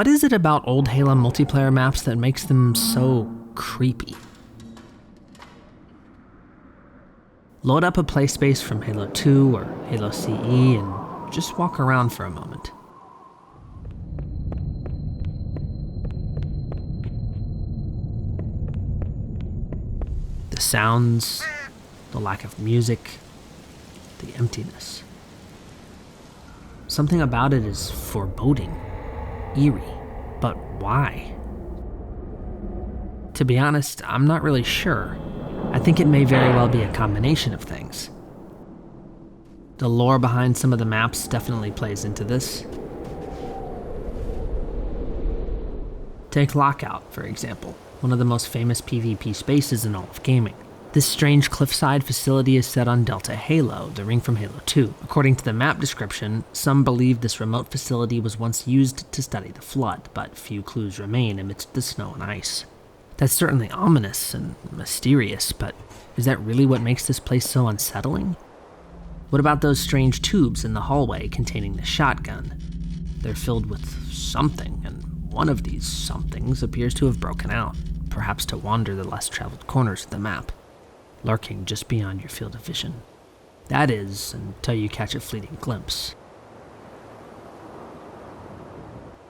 What is it about old Halo multiplayer maps that makes them so creepy? Load up a play space from Halo 2 or Halo CE and just walk around for a moment. The sounds, the lack of music, the emptiness. Something about it is foreboding, eerie, but why? To be honest, I'm not really sure. I think it may very well be a combination of things. The lore behind some of the maps definitely plays into this. Take Lockout, for example, one of the most famous PvP spaces in all of gaming. This strange cliffside facility is set on Delta Halo, the ring from Halo 2. According to the map description, some believe this remote facility was once used to study the Flood, but few clues remain amidst the snow and ice. That's certainly ominous and mysterious, but is that really what makes this place so unsettling? What about those strange tubes in the hallway containing the shotgun? They're filled with something, and one of these somethings appears to have broken out, perhaps to wander the less traveled corners of the map, lurking just beyond your field of vision. That is, until you catch a fleeting glimpse.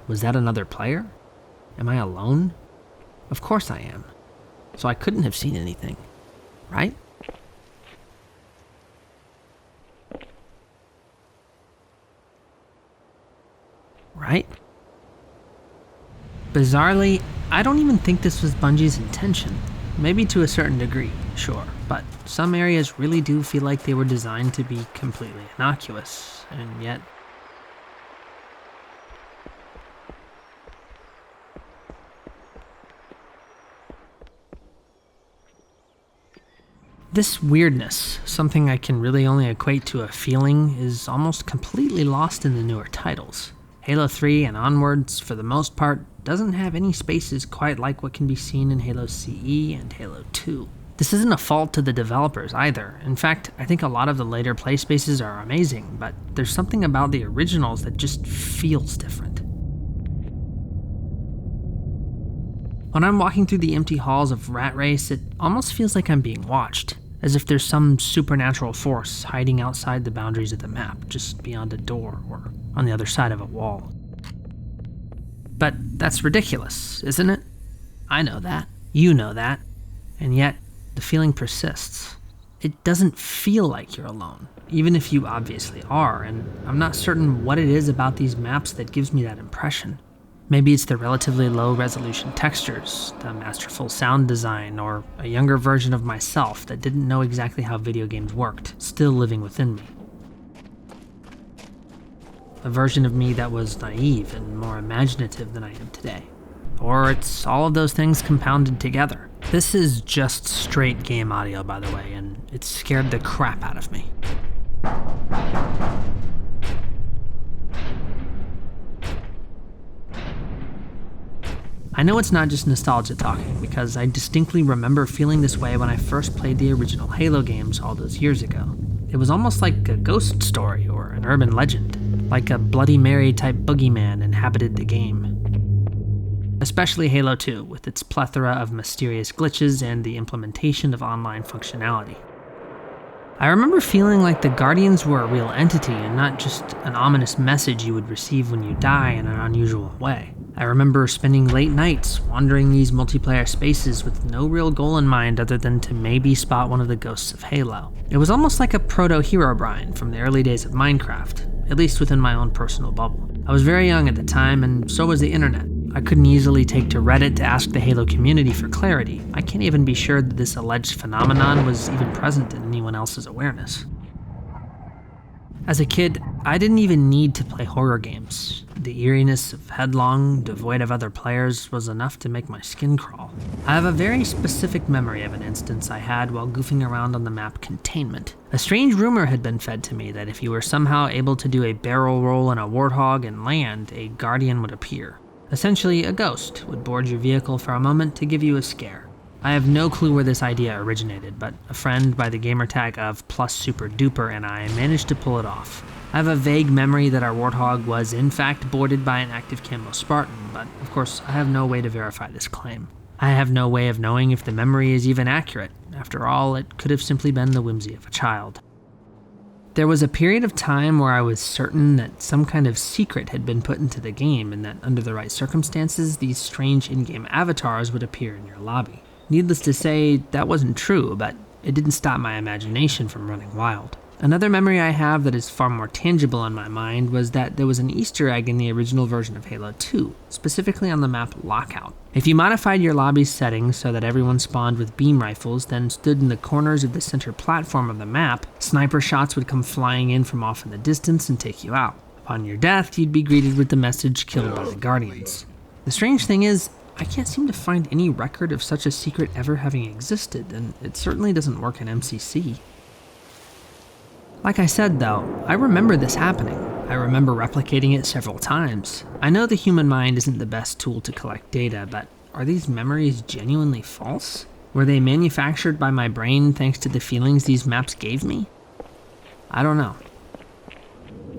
Was that another player? Am I alone? Of course I am. So I couldn't have seen anything, right? Right? Bizarrely, I don't even think this was Bungie's intention. Maybe to a certain degree, sure, but some areas really do feel like they were designed to be completely innocuous, and yet... This weirdness, something I can really only equate to a feeling, is almost completely lost in the newer titles. Halo 3 and onwards, for the most part, doesn't have any spaces quite like what can be seen in Halo CE and Halo 2. This isn't a fault to the developers either. In fact, I think a lot of the later play spaces are amazing, but there's something about the originals that just feels different. When I'm walking through the empty halls of Rat Race, it almost feels like I'm being watched, as if there's some supernatural force hiding outside the boundaries of the map, just beyond a door or on the other side of a wall. But that's ridiculous, isn't it? I know that, you know that, and yet the feeling persists. It doesn't feel like you're alone, even if you obviously are, and I'm not certain what it is about these maps that gives me that impression. Maybe it's the relatively low-resolution textures, the masterful sound design, or a younger version of myself that didn't know exactly how video games worked, still living within me. A version of me that was naive and more imaginative than I am today. Or it's all of those things compounded together. This is just straight game audio, by the way, and it scared the crap out of me. I know it's not just nostalgia talking, because I distinctly remember feeling this way when I first played the original Halo games all those years ago. It was almost like a ghost story or an urban legend, like a Bloody Mary type boogeyman inhabited the game. Especially Halo 2, with its plethora of mysterious glitches and the implementation of online functionality. I remember feeling like the Guardians were a real entity and not just an ominous message you would receive when you die in an unusual way. I remember spending late nights wandering these multiplayer spaces with no real goal in mind other than to maybe spot one of the ghosts of Halo. It was almost like a proto-Herobrine from the early days of Minecraft, at least within my own personal bubble. I was very young at the time, and so was the internet. I couldn't easily take to Reddit to ask the Halo community for clarity. I can't even be sure that this alleged phenomenon was even present in anyone else's awareness. As a kid, I didn't even need to play horror games. The eeriness of Headlong, devoid of other players, was enough to make my skin crawl. I have a very specific memory of an instance I had while goofing around on the map Containment. A strange rumor had been fed to me that if you were somehow able to do a barrel roll in a warthog and land, a guardian would appear. Essentially, a ghost would board your vehicle for a moment to give you a scare. I have no clue where this idea originated, but a friend by the gamertag of +superduper and I managed to pull it off. I have a vague memory that our warthog was in fact boarded by an active camo Spartan, but of course I have no way to verify this claim. I have no way of knowing if the memory is even accurate. After all, it could have simply been the whimsy of a child. There was a period of time where I was certain that some kind of secret had been put into the game and that under the right circumstances, these strange in-game avatars would appear in your lobby. Needless to say, that wasn't true, but it didn't stop my imagination from running wild. Another memory I have that is far more tangible in my mind was that there was an Easter egg in the original version of Halo 2, specifically on the map Lockout. If you modified your lobby's settings so that everyone spawned with beam rifles, then stood in the corners of the center platform of the map, sniper shots would come flying in from off in the distance and take you out. Upon your death, you'd be greeted with the message "killed by the Guardians." The strange thing is, I can't seem to find any record of such a secret ever having existed, and it certainly doesn't work in MCC. Like I said though, I remember this happening. I remember replicating it several times. I know the human mind isn't the best tool to collect data, but are these memories genuinely false? Were they manufactured by my brain thanks to the feelings these maps gave me? I don't know.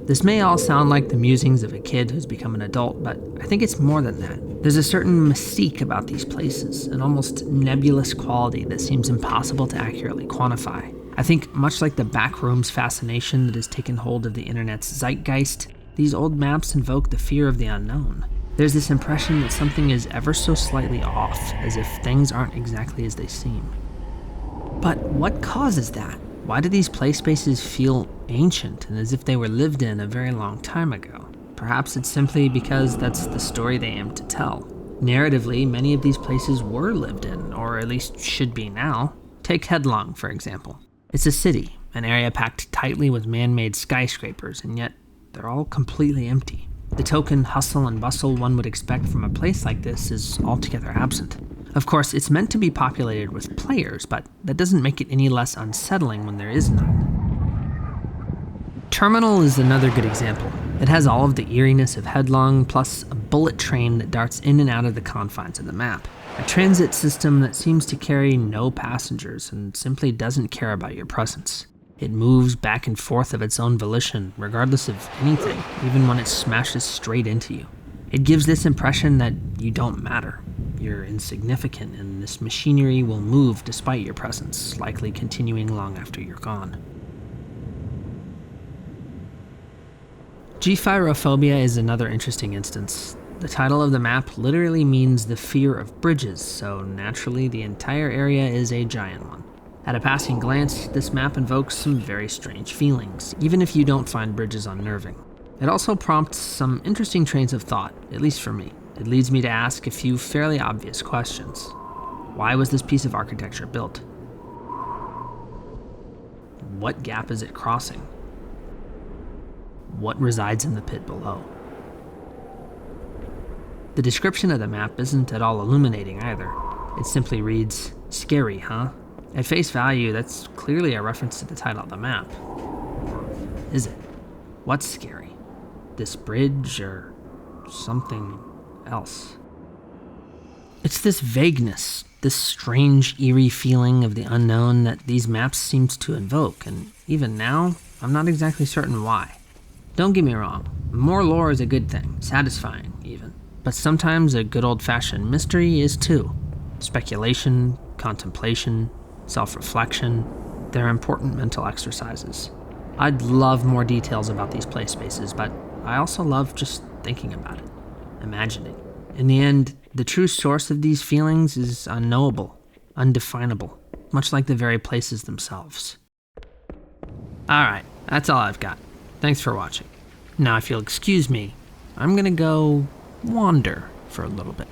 This may all sound like the musings of a kid who's become an adult, but I think it's more than that. There's a certain mystique about these places, an almost nebulous quality that seems impossible to accurately quantify. I think, much like the backrooms fascination that has taken hold of the internet's zeitgeist, these old maps invoke the fear of the unknown. There's this impression that something is ever so slightly off, as if things aren't exactly as they seem. But what causes that? Why do these play spaces feel ancient and as if they were lived in a very long time ago? Perhaps it's simply because that's the story they aim to tell. Narratively, many of these places were lived in, or at least should be now. Take Headlong, for example. It's a city, an area packed tightly with man-made skyscrapers, and yet they're all completely empty. The token hustle and bustle one would expect from a place like this is altogether absent. Of course, it's meant to be populated with players, but that doesn't make it any less unsettling when there is none. Terminal is another good example. It has all of the eeriness of Headlong, plus a bullet train that darts in and out of the confines of the map. A transit system that seems to carry no passengers and simply doesn't care about your presence. It moves back and forth of its own volition, regardless of anything, even when it smashes straight into you. It gives this impression that you don't matter. You're insignificant, and this machinery will move despite your presence, likely continuing long after you're gone. Gyphyrophobia is another interesting instance. The title of the map literally means the fear of bridges, so naturally the entire area is a giant one. At a passing glance, this map invokes some very strange feelings, even if you don't find bridges unnerving. It also prompts some interesting trains of thought, at least for me. It leads me to ask a few fairly obvious questions. Why was this piece of architecture built? What gap is it crossing? What resides in the pit below? The description of the map isn't at all illuminating either. It simply reads, "Scary, huh?" At face value, that's clearly a reference to the title of the map. Or is it? What's scary? This bridge or something else? It's this vagueness, this strange, eerie feeling of the unknown that these maps seem to invoke, and even now, I'm not exactly certain why. Don't get me wrong, more lore is a good thing, satisfying even. But sometimes a good old-fashioned mystery is too. Speculation, contemplation, self-reflection, they're important mental exercises. I'd love more details about these play spaces, but I also love just thinking about it, imagining. In the end, the true source of these feelings is unknowable, undefinable, much like the very places themselves. Alright, that's all I've got. Thanks for watching. Now if you'll excuse me, I'm gonna go wander for a little bit.